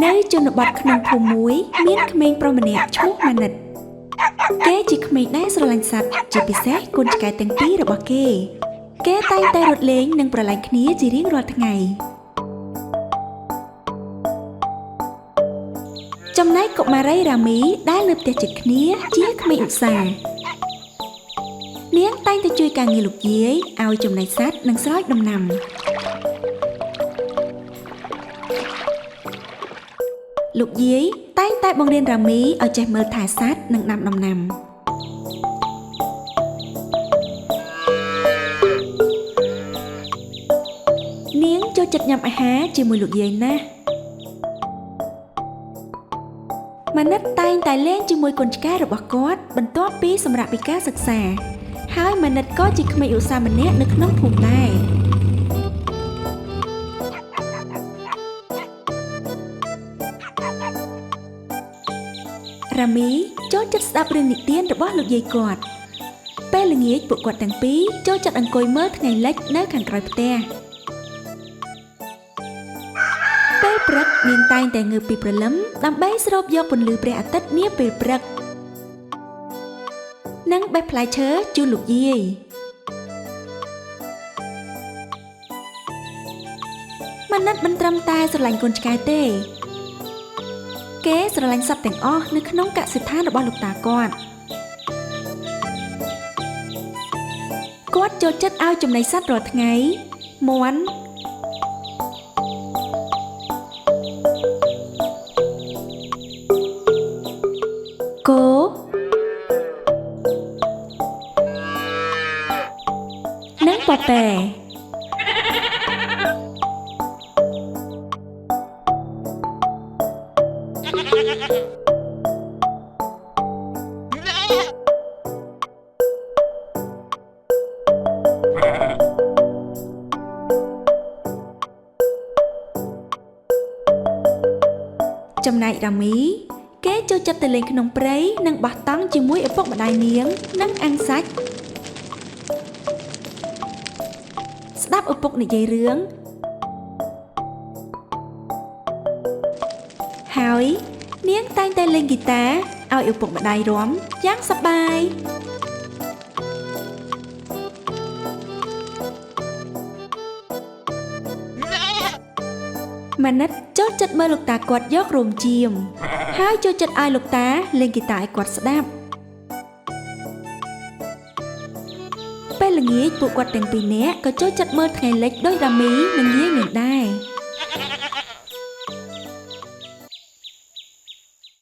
នៅជនបទក្នុងភូមិមួយមានក្មេងប្រុសម្នាក់ឈ្មោះម៉ាណិតគេជាក្មេងដែលស្រឡាញ់សត្វជាពិសេសកូនឆ្កែទាំងពីររបស់គេតែងតែរត់លេងនិងប្រឡែងគ្នាជារៀងរាល់ថ្ងៃចំណែកកុមារីរ៉ាមីដែលនៅផ្ទះជិតគ្នាជាក្មេងឧស្សាហ៍នាងតែងតែជួយការងារលោកយាយឲ្យចំណីសត្វនិងស្រោចដំណាំលោកយាយតែងតែបង្រៀនរ៉ាមីឲ្យចេះមើលថែសត្វនិងដាំដំណាំនាងចូលចិត្តញ៉ាំអាហារជាមួយលោកយាយណាស់ម៉ាណិតតែងតែលេងជាមួយកូនឆ្កែរបស់គាត់បន្ទាប់ពីសម្រាកពីការសិក្សាហើយម៉ាណិតក៏ជាក្មេងឧស្សាហ៍ម្នាក់នៅក្នុងភូមិដែររ៉ាមីចូលចិត្តស្ដាប់រឿងនិទានរបស់លោកយាយគាត់ពេលល្ងាចពួកគាត់ទាំងពីរចូលចិត្តអង្គុយមើលថ្ងៃលិចនៅខាងក្រោយផ្ទះពេលព្រឹកនាងតែងតែងើបពីព្រលឹមដើម្បីស្រូបយកពន្លឺព្រះអាទិត្យនាពេលព្រឹកនិងបេះផ្លែឈើជូនលោកយាយម៉ាណិតមិនត្រឹមតែស្រឡាញ់កូនឆ្កែទេគេស្រឡាញ់សត្វទាំងអស់នៅក្នុងកសិដ្ឋានរបស់លោកតាគាត់ចូលចិត្តឲ្យចំណីសត្វរាល់ថ្ងៃមាន់គោនិងពពែចំណែករ៉ាមីគេចូលចិត្តទៅលេងក្នុងព្រៃនិងបោះតង់ជាមួយឪពុកម្ដាយនាងនិងអាំងសាច់ស្ដាប់ឪពុកនិយាយរឿងហើយនាងតែងតែលេងហ្គីតាឲ្យឪពុកម្ដាយរាំយ៉ាងសប្បាយម៉ាណិតចូលចិត្តមើលលោកតាគាត់យករោមជាមហើយចូលចិត្តឲ្យលោកតាលេងហ្គីតាឲ្យគាត់ស្ដាប់ពេលល្ងាចពួកគាត់ទាំងពីរនាក់ក៏ចូលចិត្តមើលថ្ងៃលិចដោយរ៉ាមីនិងយាយនាងដែរ